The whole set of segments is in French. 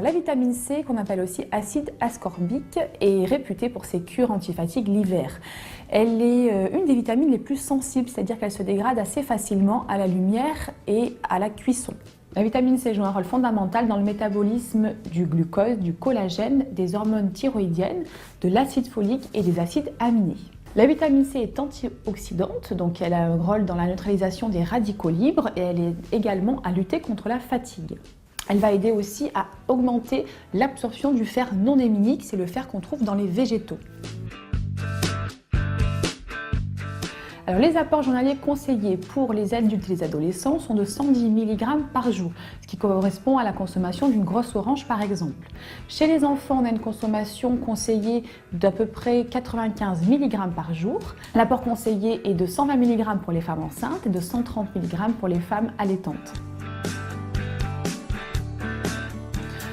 la vitamine C, qu'on appelle aussi acide ascorbique, est réputée pour ses cures antifatigue l'hiver. Elle est une des vitamines les plus sensibles, c'est-à-dire qu'elle se dégrade assez facilement à la lumière et à la cuisson. La vitamine C joue un rôle fondamental dans le métabolisme du glucose, du collagène, des hormones thyroïdiennes, de l'acide folique et des acides aminés. La vitamine C est antioxydante, donc elle a un rôle dans la neutralisation des radicaux libres et elle aide également à lutter contre la fatigue. Elle va aider aussi à augmenter l'absorption du fer non héminique, c'est le fer qu'on trouve dans les végétaux. Alors, les apports journaliers conseillés pour les adultes et les adolescents sont de 110 mg par jour, ce qui correspond à la consommation d'une grosse orange par exemple. Chez les enfants, on a une consommation conseillée d'à peu près 95 mg par jour. L'apport conseillé est de 120 mg pour les femmes enceintes et de 130 mg pour les femmes allaitantes.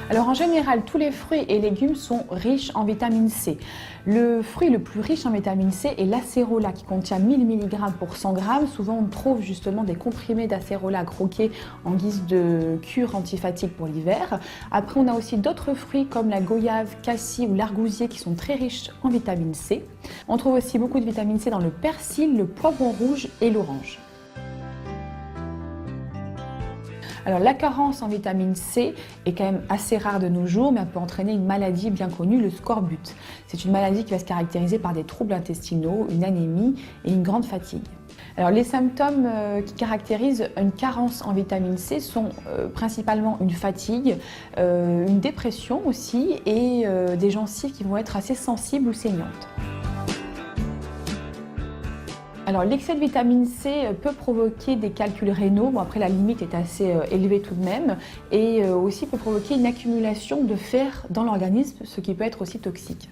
Alors en général, tous les fruits et légumes sont riches en vitamine C. Le fruit le plus riche en vitamine C est l'acérola qui contient 1000 mg pour 100 g. Souvent on trouve justement des comprimés d'acérola croqués en guise de cure antifatigue pour l'hiver. Après on a aussi d'autres fruits comme la goyave, cassis ou l'argousier qui sont très riches en vitamine C. On trouve aussi beaucoup de vitamine C dans le persil, le poivron rouge et l'orange. Alors la carence en vitamine C est quand même assez rare de nos jours, mais elle peut entraîner une maladie bien connue, le scorbut. C'est une maladie qui va se caractériser par des troubles intestinaux, une anémie et une grande fatigue. Alors les symptômes qui caractérisent une carence en vitamine C sont principalement une fatigue, une dépression aussi et des gencives qui vont être assez sensibles ou saignantes. Alors l'excès de vitamine C peut provoquer des calculs rénaux, bon après la limite est assez élevée tout de même, et aussi peut provoquer une accumulation de fer dans l'organisme, ce qui peut être aussi toxique.